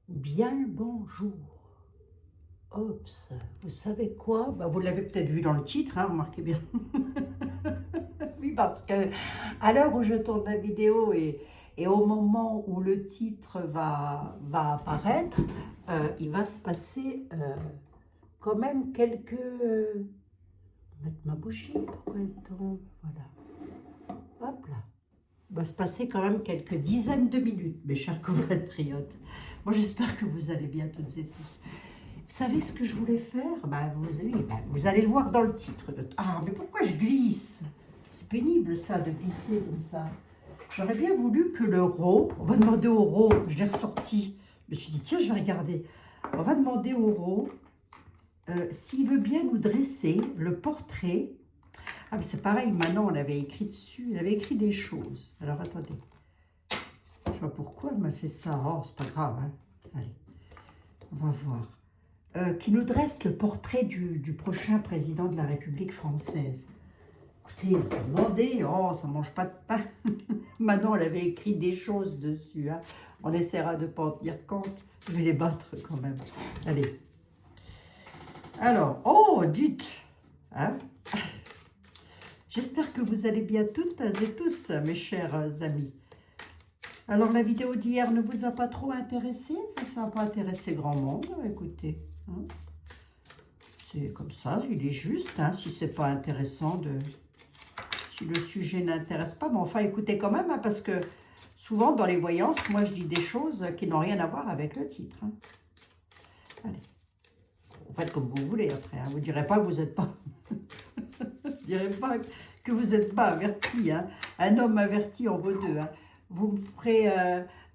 Bien le bonjour. Oups, vous savez quoi? Bah, vous l'avez peut-être vu dans le titre, hein, remarquez bien. Oui, parce que à l'heure où je tourne la vidéo et au moment où le titre va apparaître, il va se passer quand même quelques... mettre ma bougie, pourquoi elle tombe? Voilà, hop là. Il va se passer quand même quelques dizaines de minutes, mes chers compatriotes. Moi, j'espère que vous allez bien toutes et tous. Vous savez ce que je voulais faire? Vous allez le voir dans le titre. Ah, mais pourquoi je glisse? C'est pénible ça, de glisser comme ça. J'aurais bien voulu que le RAW, on va demander au RAW, je l'ai ressorti. Je me suis dit, tiens, je vais regarder. On va demander au RAW s'il veut bien nous dresser le portrait. Ah, mais c'est pareil, Manon, on avait écrit dessus, elle avait écrit des choses. Alors, attendez. Je sais pas pourquoi elle m'a fait ça. Oh, c'est pas grave, hein. Allez, on va voir. Qui nous dresse le portrait du prochain président de la République française. Écoutez, demandez, oh, ça mange pas de pain. Manon, elle avait écrit des choses dessus. Hein. On essaiera de ne pas en tenir compte. Je vais les battre quand même. Allez. Alors, oh, dites. Hein. J'espère que vous allez bien toutes et tous, mes chers amis. Alors, la vidéo d'hier ne vous a pas trop intéressé? Ça n'a pas intéressé grand monde, écoutez. Hein. C'est comme ça, il est juste, hein, si c'est pas intéressant de... Si le sujet n'intéresse pas, mais enfin écoutez quand même, hein, parce que souvent dans les voyances, moi je dis des choses qui n'ont rien à voir avec le titre. Hein. Allez, vous faites comme vous voulez après, hein. Vous ne direz pas que vous n'êtes pas... vous direz pas que vous n'êtes pas averti. Hein. Un homme averti en vaut deux. Hein. Vous me ferez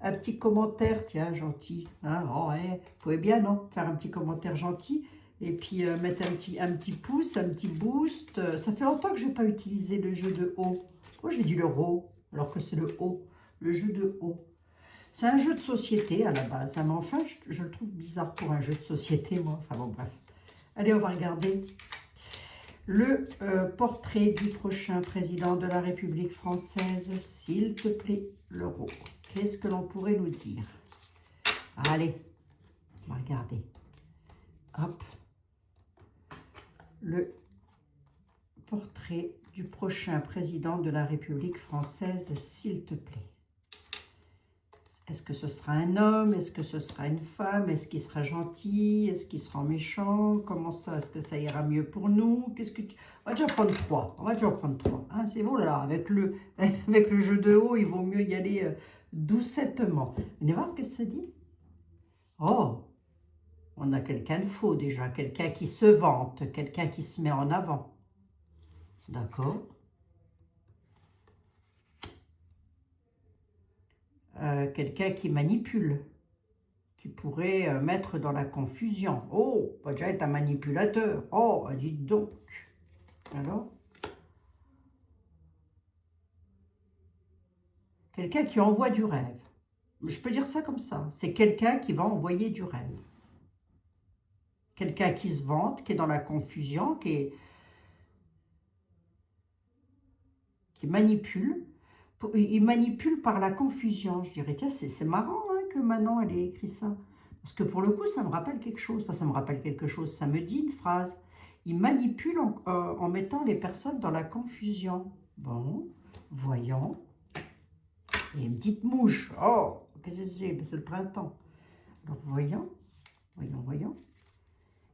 un petit commentaire, tiens, gentil. Hein. Oh, ouais. Vous pouvez bien, non? Faire un petit commentaire gentil. Et puis mettre un petit pouce, un petit boost. Ça fait longtemps que je n'ai pas utilisé le jeu de haut. Moi, j'ai dit le RAW, alors que c'est le haut. Le jeu de haut. C'est un jeu de société à la base. Hein, mais enfin, je le trouve bizarre pour un jeu de société, moi. Enfin bon, bref. Allez, on va regarder le portrait du prochain président de la République française. S'il te plaît, le RAW. Qu'est-ce que l'on pourrait nous dire? Allez, on va regarder. Hop. Le portrait du prochain président de la République française, s'il te plaît. Est-ce que ce sera un homme? Est-ce que ce sera une femme? Est-ce qu'il sera gentil? Est-ce qu'il sera méchant? Comment ça? Est-ce que ça ira mieux pour nous? Qu'est-ce que tu... On va déjà prendre trois. On va déjà prendre trois. Hein, c'est bon là, avec le jeu de haut, il vaut mieux y aller doucettement. On va voir ce que ça dit. Oh, on a quelqu'un de faux déjà, quelqu'un qui se vante, quelqu'un qui se met en avant. D'accord. Quelqu'un qui manipule, qui pourrait mettre dans la confusion. Oh, va déjà être un manipulateur. Oh, dites donc. Alors, quelqu'un qui envoie du rêve. Je peux dire ça comme ça. C'est quelqu'un qui va envoyer du rêve. Quelqu'un qui se vante, qui est dans la confusion, qui manipule. Il manipule par la confusion, je dirais. Tiens, c'est marrant hein, que Manon, elle ait écrit ça. Parce que pour le coup, ça me rappelle quelque chose. Enfin, ça me rappelle quelque chose. Ça me dit une phrase. Il manipule en mettant les personnes dans la confusion. Bon, voyons. Et une petite mouche. Oh, qu'est-ce que c'est? Ben, c'est le printemps. Alors, voyons. Voyons.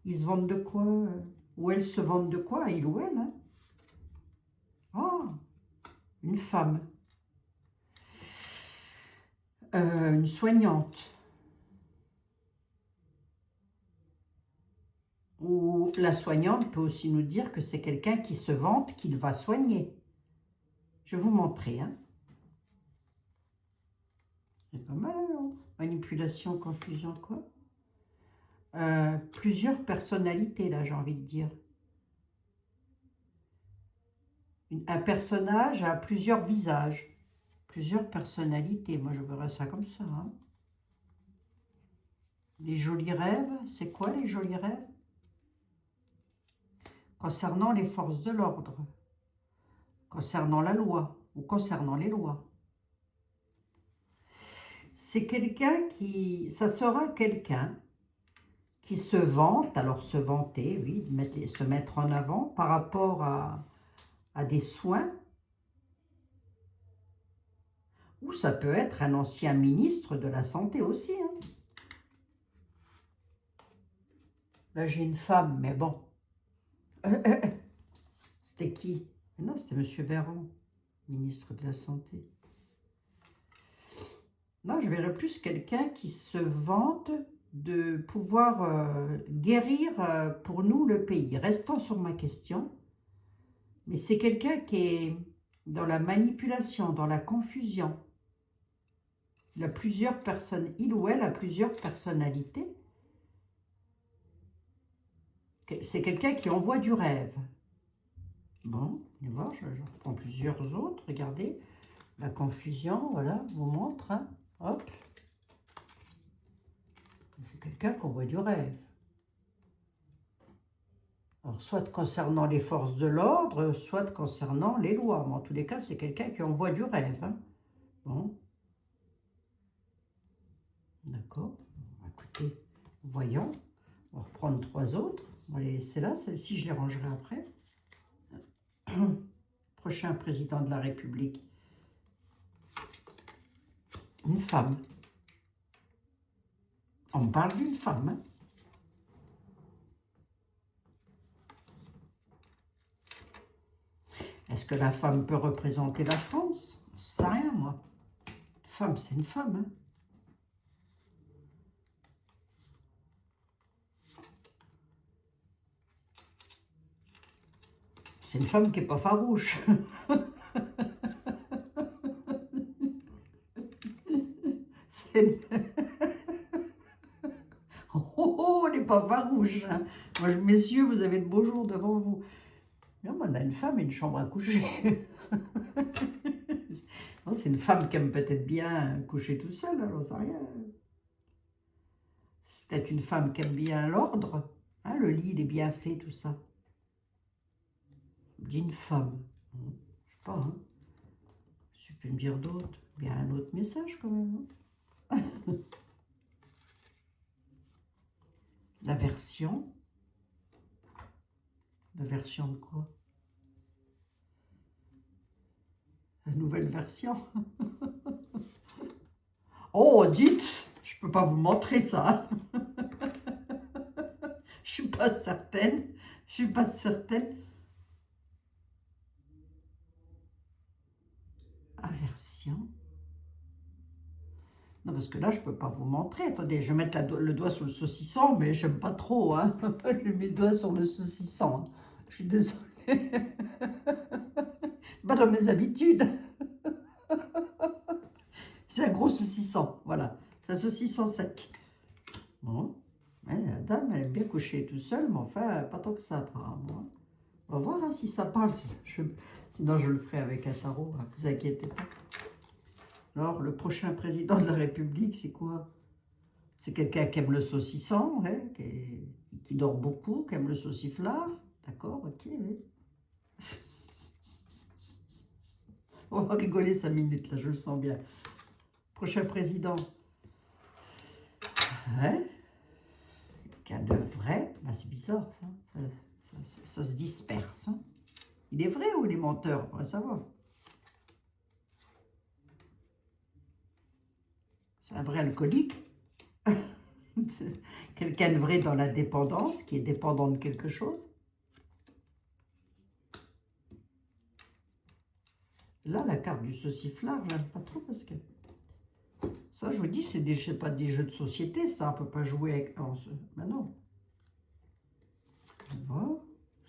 Ils se vendent de quoi? Ou elles se vendent de quoi? Il ou elle, hein? Oh, une femme. Une soignante. Ou la soignante peut aussi nous dire que c'est quelqu'un qui se vante qu'il va soigner. Je vais vous montrer. Hein. C'est pas mal alors. Manipulation, confusion, quoi. Plusieurs personnalités, là, j'ai envie de dire. Un personnage a plusieurs visages. Plusieurs personnalités. Moi, je verrais ça comme ça. Hein. Les jolis rêves. C'est quoi les jolis rêves? Concernant les forces de l'ordre. Concernant la loi. Ou concernant les lois. c'est quelqu'un ça sera quelqu'un qui se vante, alors se vanter, oui, se mettre en avant par rapport à des soins, ou ça peut être un ancien ministre de la Santé aussi, hein. Là, j'ai une femme, mais bon. C'était qui? Non, c'était M. Véran, ministre de la Santé. Non, je verrais plus quelqu'un qui se vante de pouvoir guérir pour nous le pays. Restant sur ma question, mais c'est quelqu'un qui est dans la manipulation, dans la confusion. Il a plusieurs personnes, il ou elle a plusieurs personnalités. C'est quelqu'un qui envoie du rêve. Bon, allez voir, je reprends plusieurs autres. Regardez, la confusion, voilà, je vous montre. Hein. Hop. C'est quelqu'un qui envoie du rêve. Alors, soit concernant les forces de l'ordre, soit concernant les lois. Mais en tous les cas, c'est quelqu'un qui envoie du rêve. Hein. Bon. D'accord. Écoutez, voyons. On va reprendre 3 autres. On va les laisser là. Celles-ci, je les rangerai après. Prochain président de la République. Une femme. On parle d'une femme. Hein. Est-ce que la femme peut représenter la France? Je ne sais rien, moi. Femme, c'est une femme. Hein. C'est une femme qui n'est pas farouche. C'est une... Oh, elle n'est pas farouche. Hein. Moi, messieurs, vous avez de beaux jours devant vous. Non, on a une femme et une chambre à coucher. C'est une femme qui aime peut-être bien coucher tout seul, alors ça rien. C'est peut-être une femme qui aime bien l'ordre. Hein, le lit, il est bien fait, tout ça. D'une femme. Je sais pas, hein. Tu peux me dire d'autres. Il y a un autre message quand même. Hein. La version. La version de quoi? La nouvelle version. Oh, dites, je peux pas vous montrer ça. Je suis pas certaine. Je suis pas certaine. Aversion. Non, parce que là, je peux pas vous montrer. Attendez, je vais mettre le doigt sur le saucisson, mais j'aime pas trop. Hein. Je mets le doigt sur le saucisson. Hein. Je suis désolée. Pas dans mes habitudes. C'est un gros saucisson, voilà. C'est un saucisson sec. Bon, ouais, la dame, elle aime bien coucher tout seul, mais enfin, pas tant que ça, apparemment. On va voir hein, si ça parle. Sinon, je le ferai avec un tarot, ne vous inquiétez pas. Alors, le prochain président de la République, c'est quoi? C'est quelqu'un qui aime le saucisson, hein, qui dort beaucoup, qui aime le sauciflard. D'accord, ok, oui. On va rigoler 5 minutes, là, je le sens bien. Prochain président. Ouais. Quelqu'un de vrai. Ben, c'est bizarre, ça. Ça se disperse. Hein. Il est vrai ou il est menteur? On pourrait savoir. C'est un vrai alcoolique. Quelqu'un de vrai dans la dépendance, qui est dépendant de quelque chose. Là, la carte du sauciflard, je n'aime pas trop parce que... Ça, je vous dis, c'est pas des jeux de société, ça. On ne peut pas jouer avec... Ben non. Voilà.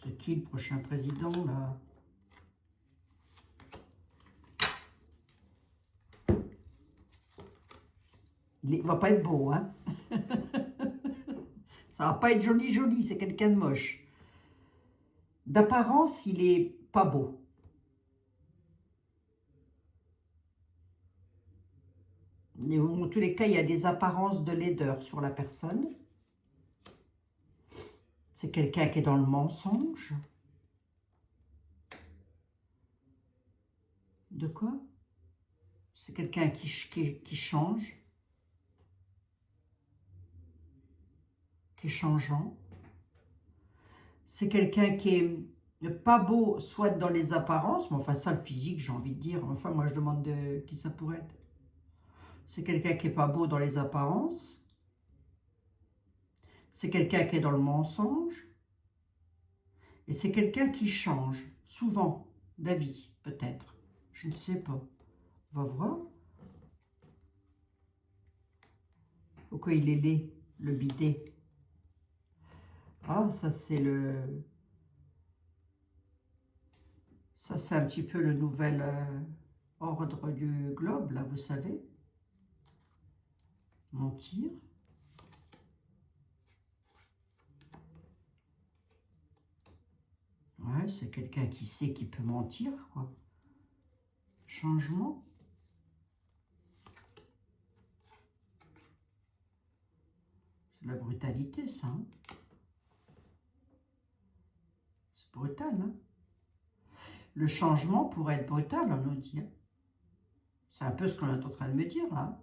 C'est qui le prochain président, là? Il va pas être beau, hein? Ça va pas être joli, joli. C'est quelqu'un de moche. D'apparence, il est pas beau. En tous les cas, il y a des apparences de laideur sur la personne. C'est quelqu'un qui est dans le mensonge. De quoi? C'est quelqu'un qui change. qui est changeant. C'est quelqu'un qui est pas beau, soit dans les apparences, mais enfin ça, le physique, j'ai envie de dire. Enfin, moi, je demande de qui ça pourrait être. C'est quelqu'un qui est pas beau dans les apparences. C'est quelqu'un qui est dans le mensonge. Et c'est quelqu'un qui change, souvent, d'avis, peut-être. Je ne sais pas. On va voir. Pourquoi il est laid, le bidet? Ah, ça c'est le... Ça c'est un petit peu le nouvel ordre du globe, là, vous savez. Mentir. Ouais, c'est quelqu'un qui sait qu'il peut mentir, quoi. Changement. C'est de la brutalité, ça. Hein, c'est brutal, hein. Le changement pourrait être brutal, on nous dit. Hein. C'est un peu ce qu'on est en train de me dire, là.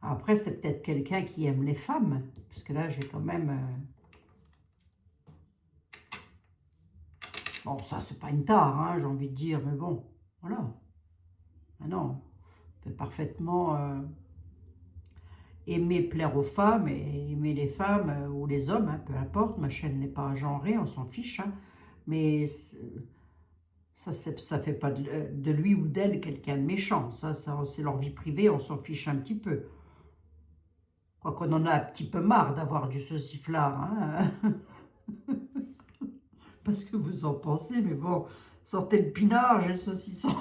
Après, c'est peut-être quelqu'un qui aime les femmes, parce que là, j'ai quand même... Bon, ça, c'est pas une tare, hein, j'ai envie de dire, mais bon, voilà. Ah non, on peut parfaitement aimer plaire aux femmes et aimer les femmes ou les hommes, hein, peu importe, ma chaîne n'est pas genrée, on s'en fiche, hein, mais ça fait pas de lui ou d'elle quelqu'un de méchant, ça c'est leur vie privée, on s'en fiche un petit peu. Quoi qu'on en a un petit peu marre d'avoir du sauciflard, hein. Pas ce que vous en pensez, mais bon, sortez le pinard, j'ai le saucisson.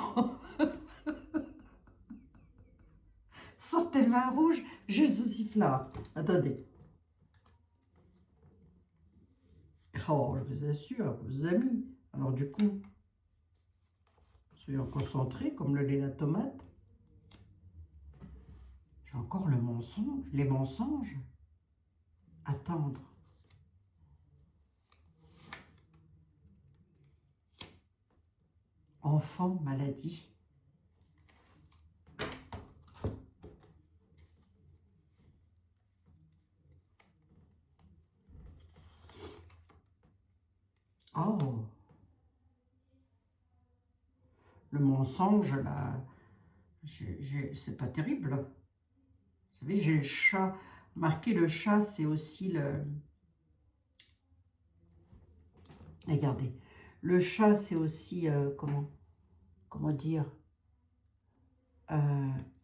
Sortez le vin rouge, j'ai le sauciflard. Attendez. Oh, je vous assure, vos amis. Alors du coup, soyons concentrés comme le lait et la tomate. J'ai encore le mensonge, les mensonges. Attendre. Enfant, maladie. Oh, le mensonge, là, c'est pas terrible. Vous savez, j'ai le chat. Marqué le chat, c'est aussi le... Regardez, le chat, c'est aussi, comment dire,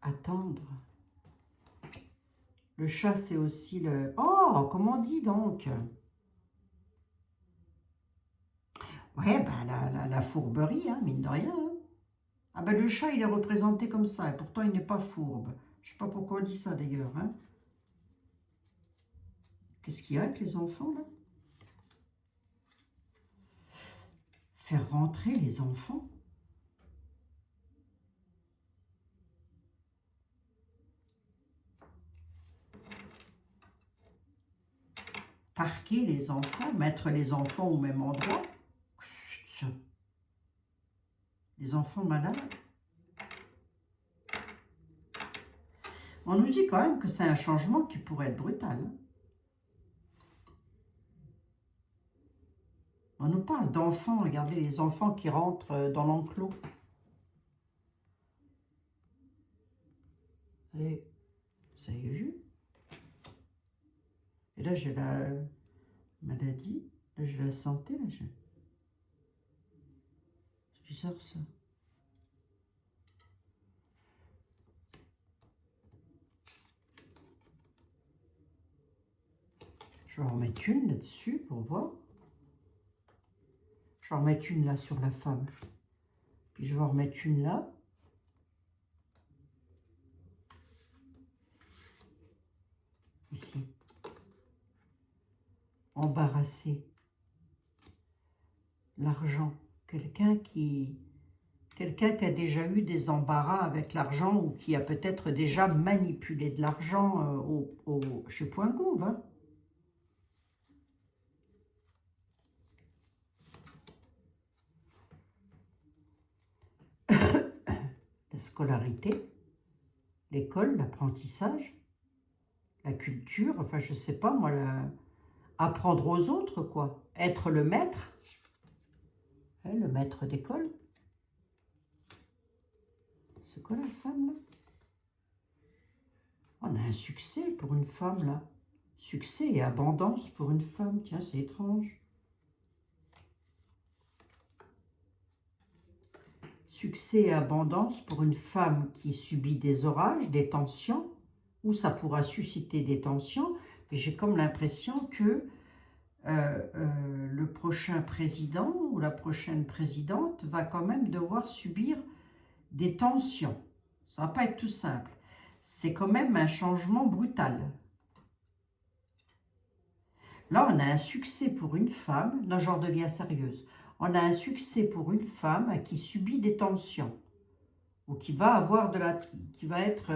attendre. Le chat, c'est aussi le... Oh, comment on dit donc? Ouais, ben la fourberie, hein, mine de rien. Hein. Ah ben le chat, il est représenté comme ça, et pourtant il n'est pas fourbe. Je sais pas pourquoi on dit ça d'ailleurs. Hein. Qu'est-ce qu'il y a avec les enfants, là? Faire rentrer les enfants? Parquer les enfants? Mettre les enfants au même endroit? Chut, les enfants malades? On nous dit quand même que c'est un changement qui pourrait être brutal. Hein. On nous parle d'enfants, regardez les enfants qui rentrent dans l'enclos. Et vous avez vu? Et là, j'ai la maladie. Là, j'ai la santé. Là, c'est bizarre, ça. Je vais en remettre une là-dessus pour voir. Je vais en remettre une là sur la femme. Puis je vais en remettre une là. Ici. Embarrassé. L'argent. Quelqu'un qui a déjà eu des embarras avec l'argent ou qui a peut-être déjà manipulé de l'argent chez Point Gouv. Hein. la scolarité, l'école, l'apprentissage, la culture, enfin je sais pas moi, apprendre aux autres quoi, être le maître, hein, le maître d'école. C'est quoi la femme là? On a un succès pour une femme là, succès et abondance pour une femme, tiens c'est étrange. Succès et abondance pour une femme qui subit des orages, des tensions, ou ça pourra susciter des tensions, mais j'ai comme l'impression que le prochain président ou la prochaine présidente va quand même devoir subir des tensions. Ça ne va pas être tout simple. C'est quand même un changement brutal. Là, on a un succès pour une femme, là j'en deviens sérieuse, on a un succès pour une femme qui subit des tensions, ou qui va avoir de la... qui va être...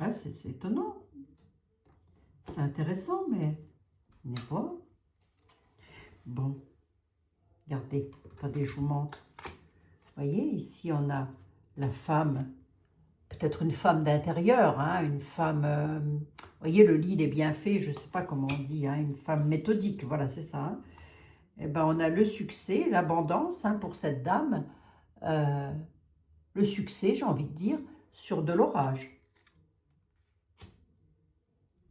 Ouais, c'est étonnant. C'est intéressant, mais on n'est pas. Bon, regardez, attendez, je vous montre. Vous voyez, ici, on a la femme, peut-être une femme d'intérieur, hein, une femme... vous voyez, le lit, il est bien fait, je ne sais pas comment on dit, hein, une femme méthodique, voilà, c'est ça. Hein. Et ben, on a le succès, l'abondance hein, pour cette dame. Le succès, j'ai envie de dire, sur de l'orage.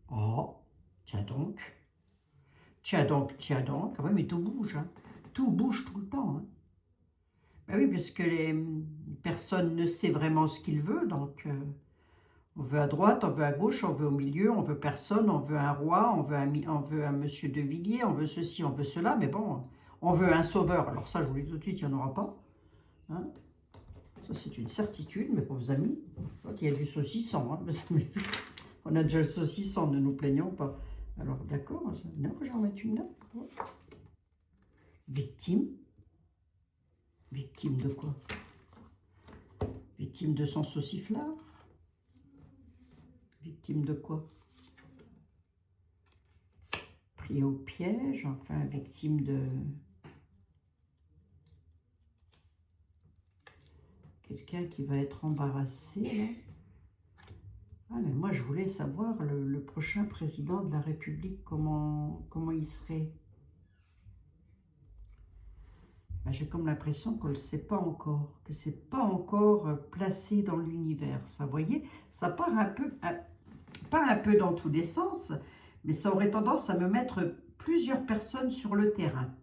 Oh, tiens donc. Tiens donc, tiens donc. Quand même, mais tout bouge. Hein. Tout bouge tout le temps. Hein. Ben oui, parce que personne ne sait vraiment ce qu'il veut. Donc, on veut à droite, on veut à gauche, on veut au milieu, on veut personne, on veut un roi, on veut un monsieur de Villiers, on veut ceci, on veut cela. Mais bon, on veut un sauveur. Alors ça, je vous le dis tout de suite, il n'y en aura pas. Hein. Ça, c'est une certitude, mes pauvres amis. Il y a du saucisson. Hein. On a déjà le saucisson, ne nous plaignons pas. Alors, d'accord, non, j'en mets une note. Victime. Victime de quoi? Victime de son sauciflard. Victime de quoi? Pris au piège, enfin, victime de... Quelqu'un qui va être embarrassé, là. Ah, mais moi, je voulais savoir le prochain président de la République, comment il serait. Ben, j'ai comme l'impression qu'on ne le sait pas encore, que ce n'est pas encore placé dans l'univers. Ça, vous voyez, ça part un peu, pas un peu dans tous les sens, mais ça aurait tendance à me mettre plusieurs personnes sur le terrain.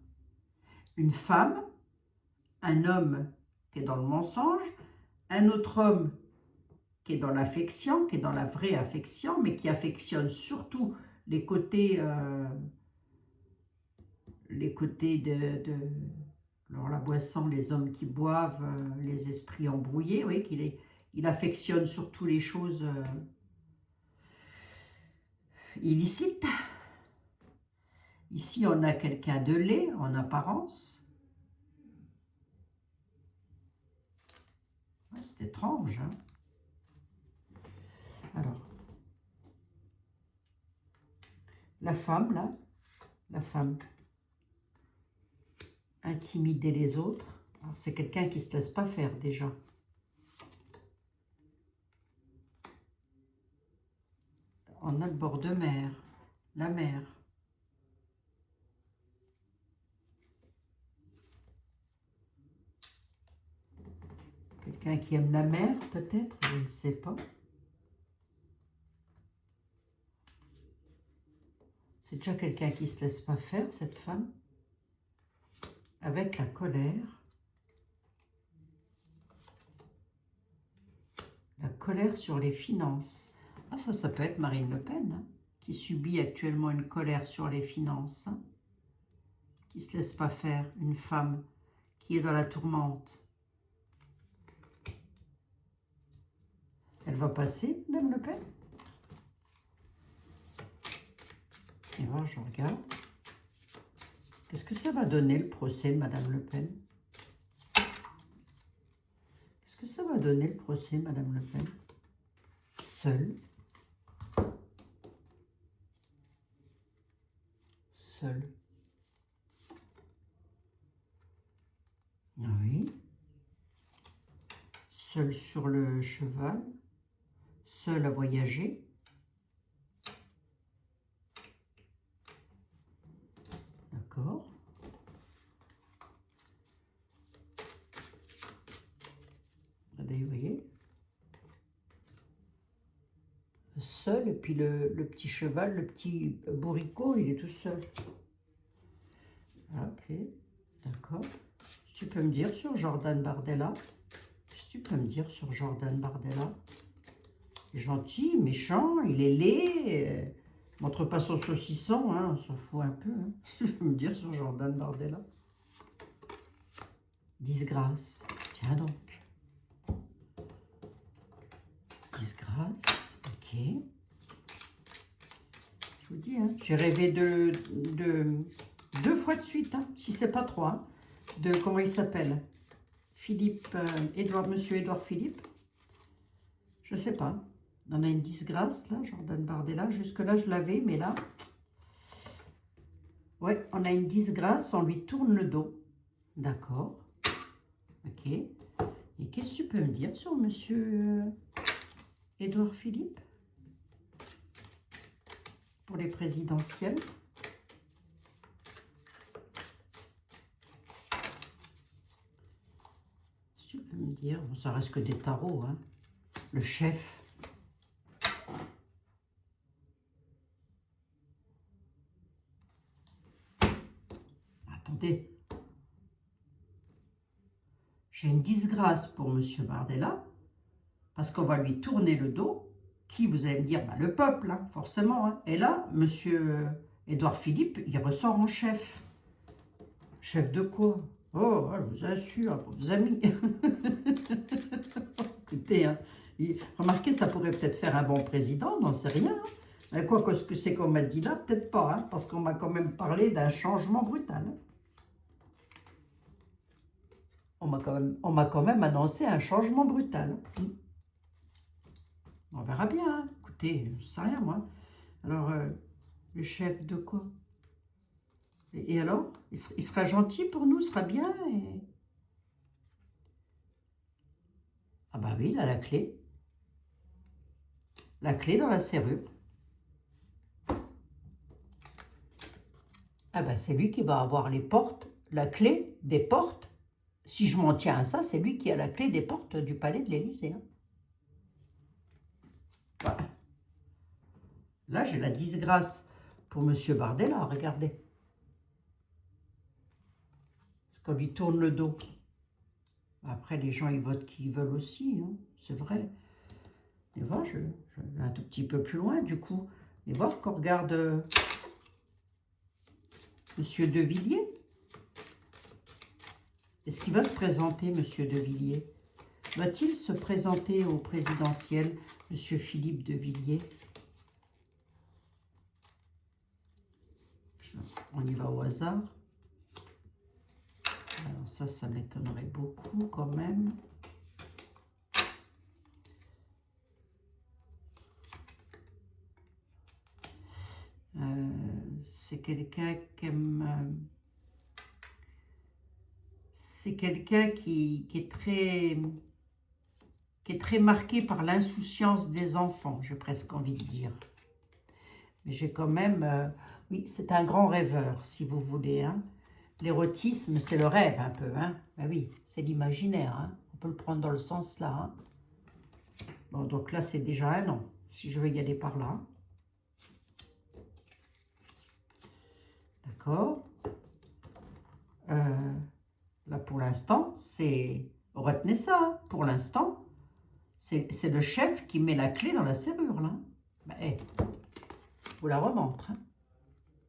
Une femme, un homme qui est dans le mensonge, un autre homme qui est dans l'affection, qui est dans la vraie affection, mais qui affectionne surtout les côtés de alors la boisson, les hommes qui boivent, les esprits embrouillés, oui, il affectionne surtout les choses illicites. Ici, on a quelqu'un de laid en apparence. Ouais, c'est étrange, hein? Alors, la femme, là, la femme, intimider les autres. C'est quelqu'un qui ne se laisse pas faire, déjà. On a le bord de mer, la mer. Quelqu'un qui aime la mer, peut-être, je ne sais pas. C'est déjà quelqu'un qui ne se laisse pas faire, cette femme. Avec la colère. La colère sur les finances. Ah, ça peut être Marine Le Pen, hein, qui subit actuellement une colère sur les finances. Hein, qui ne se laisse pas faire. Une femme qui est dans la tourmente. Elle va passer, Madame Le Pen? Et voilà, je regarde. Qu'est-ce que ça va donner, le procès de Madame Le Pen? Qu'est-ce que ça va donner, le procès, Madame Le Pen? Seule. Seule. seul sur le cheval, seul à voyager. D'accord. Regardez, vous voyez. Seul, et puis le petit cheval, le petit bourricot, il est tout seul. Ok, d'accord. Tu peux me dire sur Jordan Bardella? Qu'est-ce que tu peux me dire sur Jordan Bardella? Gentil, méchant, il est laid, montre pas son saucisson, hein, on s'en fout un peu. Hein. Tu peux me dire sur Jordan Bardella? Disgrâce, tiens donc. Disgrâce, ok. Je vous dis, hein, j'ai rêvé de 2 fois de suite, hein, si c'est pas 3, hein, de, comment il s'appelle? Philippe, monsieur Édouard Philippe. Je sais pas. On a une disgrâce, là, Jordan Bardella. Jusque-là, je l'avais, mais là... Ouais, on a une disgrâce, on lui tourne le dos. D'accord. Ok. Et qu'est-ce que tu peux me dire sur monsieur Édouard Philippe? Pour les présidentielles. Qu'est-ce que tu peux me dire? Bon, ça reste que des tarots, hein. Le chef. Attendez. J'ai une disgrâce pour monsieur Bardella, parce qu'on va lui tourner le dos. Qui, vous allez me dire, bah, le peuple, hein, forcément. Hein. Et là, monsieur Édouard Philippe, il ressort en chef. Chef de quoi? Oh, je vous assure, vos amis. Écoutez, hein, remarquez, ça pourrait peut-être faire un bon président, on n'en sait rien. Hein. Quoi que ce que c'est qu'on m'a dit là, peut-être pas, hein, parce qu'on m'a quand même parlé d'un changement brutal. Hein. On m'a quand même annoncé un changement brutal. On verra bien. Hein. Écoutez, je ne sais rien, moi. Alors, le chef de quoi? Et alors? Il sera gentil pour nous, il sera bien et... Ah bah oui, il a la clé. La clé dans la serrure. Ah bah c'est lui qui va avoir les portes, la clé des portes. Si je m'en tiens à ça, c'est lui qui a la clé des portes du palais de l'Élysée. Hein. Voilà. Là, j'ai la disgrâce pour monsieur Bardella, regardez. Parce qu'on lui tourne le dos. Après, les gens, ils votent qui ils veulent aussi, hein, c'est vrai. Et voir, je vais un tout petit peu plus loin, du coup. Et voir qu'on regarde monsieur De Villiers. Est-ce qu'il va se présenter, monsieur De Villiers? Va-t-il se présenter au présidentiel, monsieur Philippe De Villiers? On y va au hasard. Alors ça m'étonnerait beaucoup quand même. C'est quelqu'un qui aime... c'est quelqu'un qui est très marqué par l'insouciance des enfants, j'ai presque envie de dire. Mais j'ai quand même... oui, c'est un grand rêveur, si vous voulez. Hein. L'érotisme, c'est le rêve un peu. Hein. Ben oui, c'est l'imaginaire. Hein. On peut le prendre dans le sens là. Hein. Bon, donc là, c'est déjà un non, si je veux y aller par là. D'accord. Là, pour l'instant, c'est... Retenez ça, hein. Pour l'instant, c'est le chef qui met la clé dans la serrure, là. Ben, hey, vous la remontre. Hein.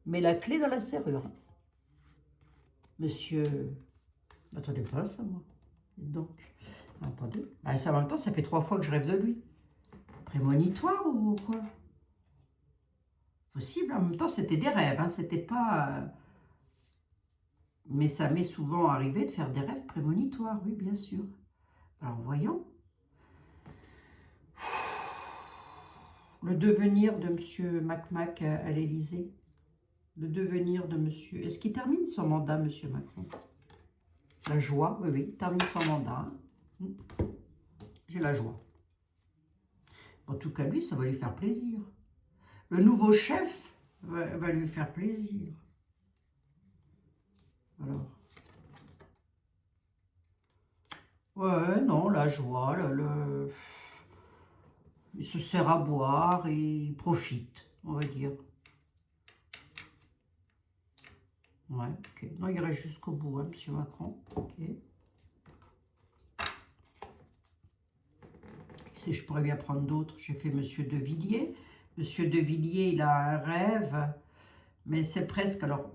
Met la clé dans la serrure. Monsieur... Attendez pas ça, moi. Donc, attendez. Ben, ça, en même temps, ça fait 3 fois que je rêve de lui. Prémonitoire ou quoi? Possible. En même temps, c'était des rêves. Hein. C'était pas... Mais ça m'est souvent arrivé de faire des rêves prémonitoires, oui, bien sûr. Alors, voyons. Le devenir de M. Mac à l'Élysée. Le devenir de monsieur... Est-ce qu'il termine son mandat, M. Macron? La joie, oui, oui, il termine son mandat. j'ai la joie. En tout cas, lui, ça va lui faire plaisir. Le nouveau chef va lui faire plaisir. Alors. Ouais, non, la joie, il se sert à boire et il profite, on va dire. Ouais, ok. Non, il reste jusqu'au bout, hein, monsieur Macron. Ok. Si je pourrais bien prendre d'autres, j'ai fait monsieur de Villiers. Monsieur de Villiers, il a un rêve, mais c'est presque... Alors,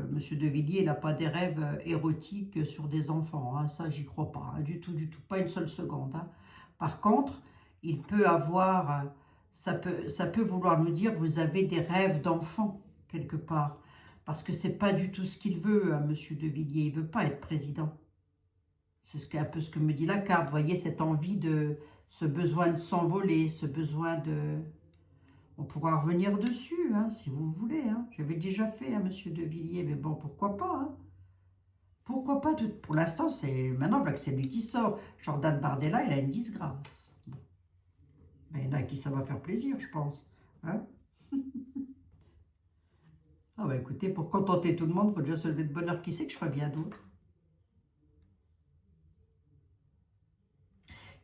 monsieur de Villiers, il n'a pas des rêves érotiques sur des enfants. Hein, ça, j'y crois pas, hein, du tout, pas une seule seconde. Hein. Par contre, il peut avoir... ça peut vouloir nous dire, vous avez des rêves d'enfants, quelque part. Parce que c'est pas du tout ce qu'il veut, hein, monsieur de Villiers. Il veut pas être président. C'est un peu ce que me dit la carte. Vous voyez, cette envie de... ce besoin de s'envoler, ce besoin de... On pourra revenir dessus, hein, si vous voulez. Hein. J'avais déjà fait, hein, monsieur de Villiers, mais bon, pourquoi pas, hein. Pourquoi pas, pour l'instant, c'est... Maintenant, voilà que c'est lui qui sort. Jordan Bardella, il a une disgrâce. Bon. Mais il y en a à qui ça va faire plaisir, je pense. Hein. Ah bah écoutez, pour contenter tout le monde, il faut déjà se lever de bonne heure. Qui sait que je ferai bien d'autres?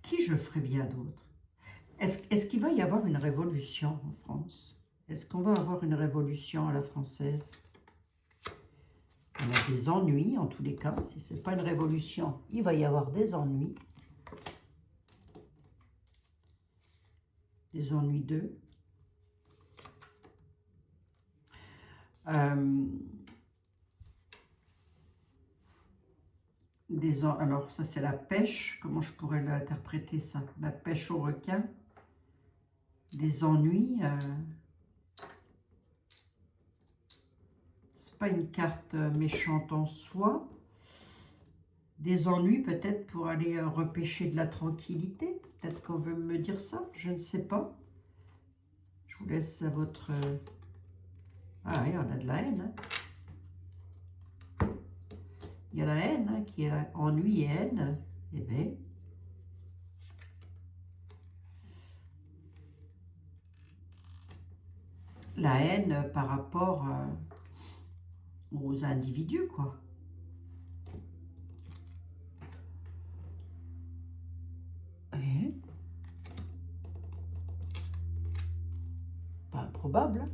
Qui je ferai bien d'autres? Est-ce qu'il va y avoir une révolution en France? Est-ce qu'on va avoir une révolution à la française? On a des ennuis, en tous les cas. Si ce n'est pas une révolution, il va y avoir des ennuis. Des ennuis d'eux. Alors, ça, c'est la pêche. Comment je pourrais l'interpréter, ça? La pêche au requin. Des ennuis. C'est pas une carte méchante en soi. Des ennuis, peut-être, pour aller repêcher de la tranquillité. Peut-être qu'on veut me dire ça. Je ne sais pas. Je vous laisse à votre... Ah oui, on a de la haine. Hein. Il y a la haine, hein, qui est là. Ennui et haine. Eh bien... La haine par rapport aux individus, quoi. Et pas improbable, hein,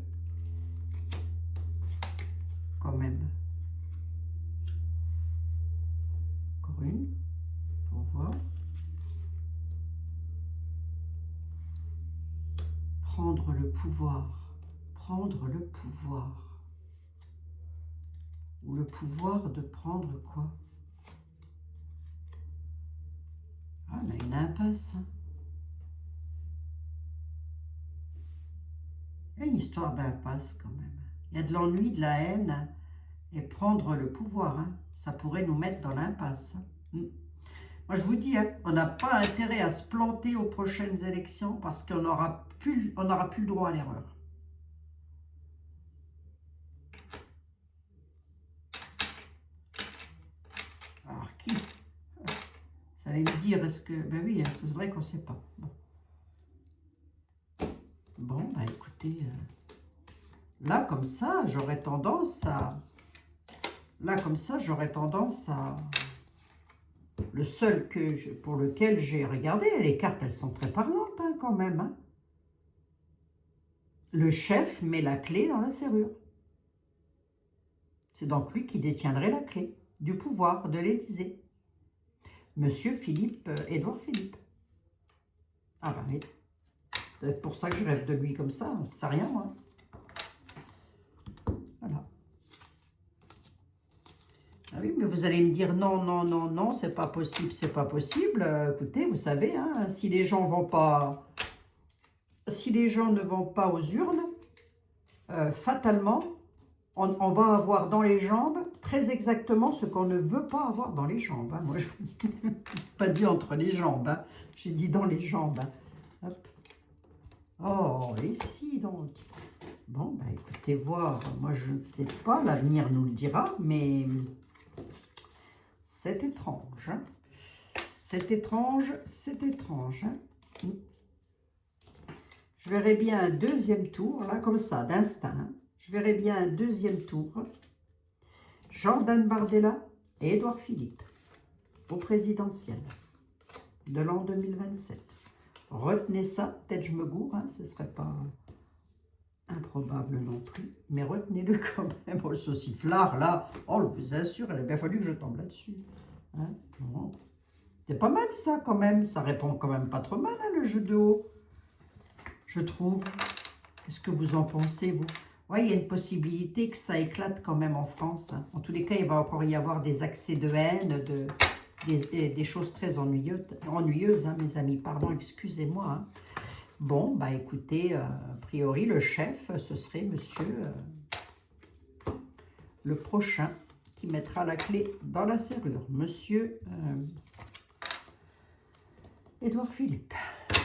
quand même. Encore une, pour voir. Prendre le pouvoir. Prendre le pouvoir. Ou le pouvoir de prendre quoi? Ah, on a une impasse. Hein. Il y a une histoire d'impasse quand même. Il y a de l'ennui, de la haine et prendre le pouvoir. Hein. Ça pourrait nous mettre dans l'impasse. Hein. Moi, je vous dis, hein, on n'a pas intérêt à se planter aux prochaines élections parce qu'on n'aura plus le droit à l'erreur. Alors, qui? Ça allait me dire, est-ce que... Ben oui, c'est vrai qu'on ne sait pas. Bon, bah écoutez, là, comme ça, j'aurais tendance à... Là, comme ça, j'aurais tendance à... Le seul pour lequel j'ai regardé, les cartes, elles sont très parlantes, hein, quand même. Hein. Le chef met la clé dans la serrure. C'est donc lui qui détiendrait la clé du pouvoir de l'Élysée. Monsieur Philippe, Édouard Philippe. Ah bah oui. C'est peut-être pour ça que je rêve de lui comme ça, on ne sait rien, moi. Voilà. Ah oui, mais vous allez me dire non, non, non, non, c'est pas possible, c'est pas possible. Écoutez, vous savez, hein, si les gens vont pas... Si les gens ne vont pas aux urnes, fatalement, on va avoir dans les jambes très exactement ce qu'on ne veut pas avoir dans les jambes. Hein. Moi, je n'ai pas dit entre les jambes, hein. J'ai dit dans les jambes. Hein. Hop. Oh, et si donc. Bon, bah écoutez, voir, moi je ne sais pas, l'avenir nous le dira, mais c'est étrange. Hein. C'est étrange, hein. Je verrais bien un deuxième tour, là, comme ça, d'instinct. Hein. Je verrais bien un deuxième tour. Jordan Bardella et Édouard Philippe au présidentiel de l'an 2027. Retenez ça, peut-être je me gourre, hein, ce ne serait pas improbable non plus, mais retenez-le quand même. Oh, ce sifflard là, oh, je vous assure, il a bien fallu que je tombe là-dessus. Hein, bon. C'est pas mal ça quand même, ça répond quand même pas trop mal hein, le jeu de haut, je trouve. Qu'est-ce que vous en pensez vous? Ouais, il y a une possibilité que ça éclate quand même en France. Hein. En tous les cas, il va encore y avoir des accès de haine, des choses très ennuyeuses hein, mes amis, pardon, excusez-moi. Hein. Bon, bah écoutez, a priori, le chef, ce serait monsieur le prochain qui mettra la clé dans la serrure. Monsieur Édouard Philippe.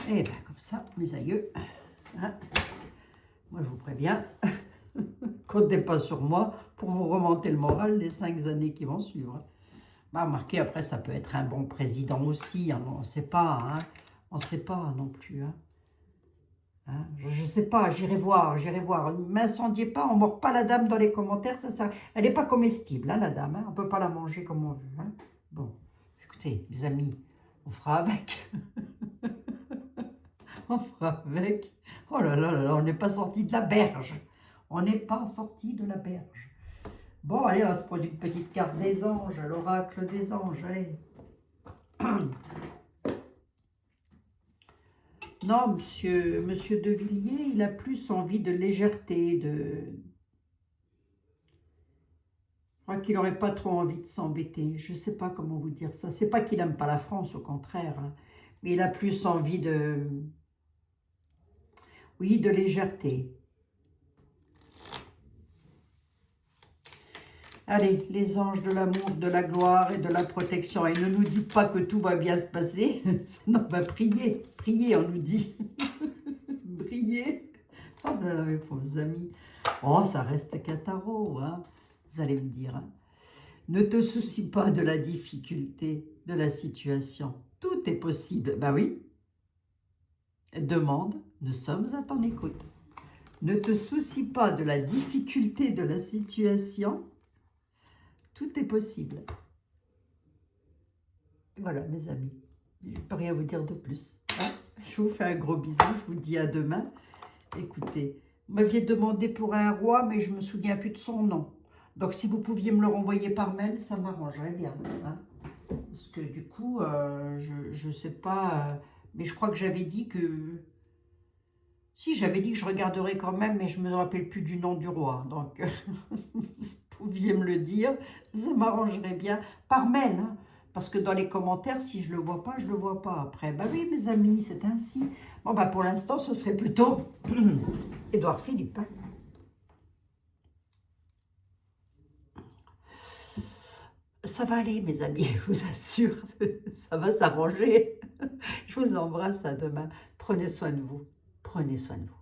Et bien, comme ça, mes aïeux, hein, moi je vous préviens, comptez pas sur moi pour vous remonter le moral les 5 années qui vont suivre. Bah, remarquez, après, ça peut être un bon président aussi, hein, on ne sait pas, hein, on ne sait pas non plus, hein. Hein, je ne sais pas, j'irai voir. Ne m'incendiez pas, on ne mord pas la dame dans les commentaires. Elle n'est pas comestible, hein, la dame. Hein, on ne peut pas la manger comme on veut. Hein. Bon, écoutez, mes amis, on fera avec. On fera avec. Oh là là là là, on n'est pas sorti de la berge. On n'est pas sorti de la berge. Bon, allez, on va se prendre une petite carte des anges, l'oracle des anges, allez. Non, monsieur De Villiers, il a plus envie de légèreté, Je crois qu'il n'aurait pas trop envie de s'embêter. Je ne sais pas comment vous dire ça. C'est pas qu'il n'aime pas la France, au contraire. Hein. Mais il a plus envie de... Oui, de légèreté. Allez, les anges de l'amour, de la gloire et de la protection. Et ne nous dites pas que tout va bien se passer. Non, on va prier. Prier, on nous dit. Prier. Oh là là, mes pauvres amis. Oh, ça reste qu'un tarot, hein. Vous allez me dire. Hein. Ne te soucie pas de la difficulté de la situation. Tout est possible. Ben oui. Demande, nous sommes à ton écoute. Ne te soucie pas de la difficulté de la situation. Tout est possible. Voilà, mes amis. Je ne peux rien vous dire de plus. Hein, je vous fais un gros bisou. Je vous dis à demain. Écoutez, vous m'aviez demandé pour un roi, mais je ne me souviens plus de son nom. Donc, si vous pouviez me le renvoyer par mail, ça m'arrangerait bien. Hein, parce que du coup, je ne sais pas... mais je crois que j'avais dit que... Si, j'avais dit que je regarderais quand même, mais je ne me rappelle plus du nom du roi. Donc, vous pouviez me le dire, ça m'arrangerait bien. Par mail, hein, parce que dans les commentaires, si je ne le vois pas, je ne le vois pas après. Bah oui, mes amis, c'est ainsi. Bon, bah pour l'instant, ce serait plutôt Édouard Philippe. Hein. Ça va aller, mes amis, je vous assure, ça va s'arranger. Je vous embrasse, à demain. Prenez soin de vous. Prenez soin de vous.